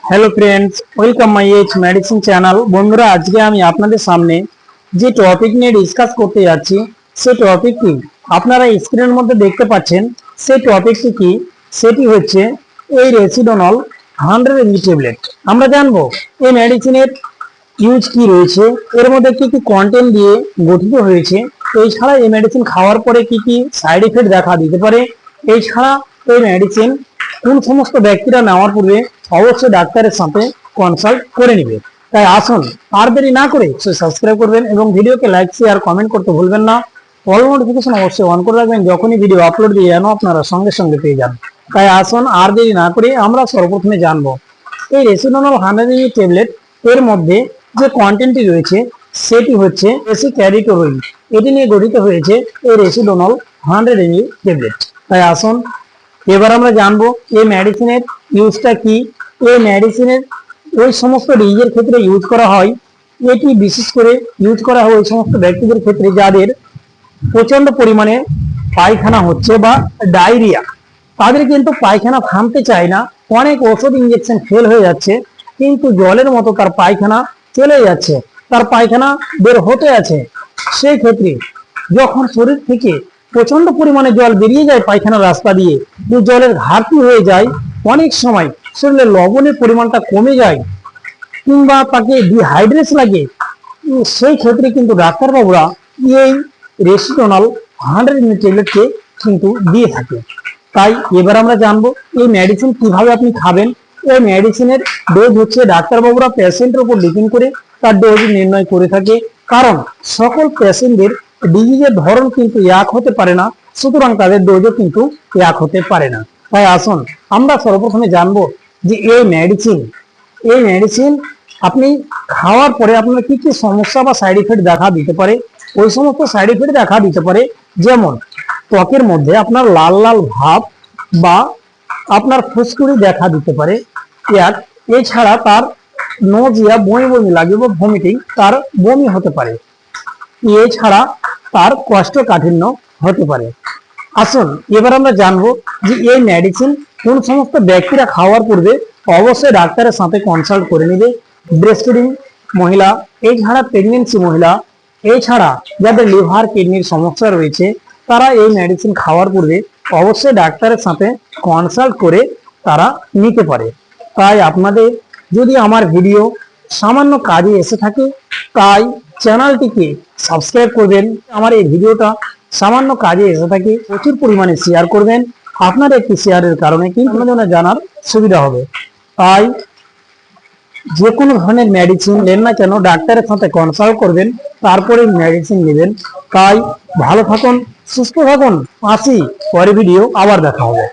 Hello friends, welcome my H medicine channel. বন্ধুরা, আজকে আমি আপনাদের সামনে যে টপিক নিয়ে ডিসকাস করতে যাচ্ছি সেই টপিকটি আপনারা স্ক্রিনের মধ্যে দেখতে পাচ্ছেন। সেই টপিকটি কি? সেটি হচ্ছে এই রেসিডোনল 100 mg ট্যাবলেট। আমরা জানবো এই মেডিসিনের ইউজ কি রয়েছে, এর মধ্যে কি কি কন্টেন্ট দিয়ে গঠিত হয়েছে, এছাড়া এই মেডিসিন খাওয়ার পরে কি কি সাইড এফেক্ট দেখা দিতে পারে, এছাড়া এই মেডিসিন কোন সমস্ত ব্যক্তিরা নেওয়ার পূর্বে অবশ্যই ডাক্তারের সাথে কনসাল্ট করে নেবে। তাই আসুন আর দেরি না করে সাবস্ক্রাইব করবেন এবং ভিডিওকে লাইক শেয়ার কমেন্ট করতে ভুলবেন না। অল নোটিফিকেশন অবশ্যই অন করে রাখবেন, যখনই ভিডিও আপলোড দিয়ে যেন আপনারা সঙ্গে সঙ্গে পেয়ে যান। তাই আসুন আর দেরি না করে আমরা সর্বপ্রথমে জানবো এই রেসিডোনল 100 mg ট্যাবলেট এর মধ্যে যে কন্টেন্টটি রয়েছে সেটি হচ্ছে এসিক্যারিটোরিন। এটি নিয়ে গঠিত হয়েছে এই রেসিডোনল 100 mg ট্যাবলেট। তাই আসুন এবার আমরা জানবো এই মেডিসিনের ইউজটা কি। এই মেডিসিনের ওই সমস্ত ডিজিজের ক্ষেত্রে ইউজ করা হয়। এটি বিশেষ করে ইউজ করা হয় ওই সমস্ত ব্যক্তিদের ক্ষেত্রে যাদের প্রচন্ড পরিমাণে পায়খানা হচ্ছে বা ডায়রিয়া। তাদের কিন্তু পায়খানা থামতে চায় না, অনেক ওষুধ ইঞ্জেকশন ফেল হয়ে যাচ্ছে, কিন্তু জলের মতো তার পায়খানা চলে যাচ্ছে, তার পায়খানা বের হতে আছে। সেই ক্ষেত্রে যখন শরীর থেকে প্রচন্ড পরিমাণে জল বেরিয়ে যায় পায়খানার রাস্তা দিয়ে, যে জলের ঘাটতি হয়ে যায়, অনেক সময় শরীরে লবণের পরিমাণটা কমে যায় কিংবা তাকে ডিহাইড্রেশন লাগে, সেই ক্ষেত্রে কিন্তু ডাক্তারবাবুরা এই রেসিডোনল 100 mg ট্যাবলেটকে কিন্তু দিয়ে থাকে। তাই এবার আমরা জানবো এই মেডিসিন কিভাবে আপনি খাবেন। এই মেডিসিনের ডোজ হচ্ছে ডাক্তারবাবুরা পেশেন্টের উপর ডিপেন্ড করে তার ডোজ নির্ণয় করে থাকে, কারণ সকল পেশেন্টদের ডিজিজের ধরন কিন্তু এক হতে পারে না, সুতরাং তাদের ডোজও কিন্তু এক হতে পারে না। তাই আসুন আমরা সর্বপ্রথমে জানবো যে এই মেডিসিন আপনি খাওয়ার পরে আপনার কি কি সমস্যা বা সাইড ইফেক্ট দেখা দিতে পারে। ওই সমস্ত সাইড ইফেক্ট দেখা দিতে পারে যেমন ত্বকের মধ্যে আপনার লাল লাল ভাব বা আপনার ফুসকুড়ি দেখা দিতে পারে। এছাড়া তার নজিয়া বমি বমি লাগে বা ভমিটিং, তার বমি হতে পারে। এছাড়া তার কোষ্ঠকাঠিন্য হতে পারে। আসুন এবার আমরা জানবো যে এই মেডিসিন কোন সমস্ত ব্যক্তিরা খাওয়ার পূর্বে অবশ্যই ডাক্তারের সাথে কনসাল্ট করে নেবে। ব্রেস্টফিডিং মহিলা, এছাড়া প্রেগনেন্সি মহিলা, এছাড়া যাদের লিভার কিডনির সমস্যা রয়েছে, তারা এই মেডিসিন খাওয়ার পূর্বে অবশ্যই ডাক্তারের সাথে কনসাল্ট করে তারা নিতে পারে। তাই আপনাদের যদি আমার ভিডিও সামান্য কাজে এসে থাকে, তাই চ্যানেলটিকে সাবস্ক্রাইব করবেন। আমার এই ভিডিওটা সামান্য কাজে এসে থাকে প্রচুর পরিমাণে শেয়ার করবেন। আপনার একটি শেয়ারের কারণে কিন্তু অন্যজনের জানার সুবিধা হবে। তাই যে কোনো ধরনের মেডিসিন নেন না কেন ডাক্তারের সাথে কনসাল্ট করবেন, তারপরে মেডিসিন নেবেন। তাই ভালো থাকুন, সুস্থ থাকুন। আসি পরে ভিডিও আবার দেখা হবে।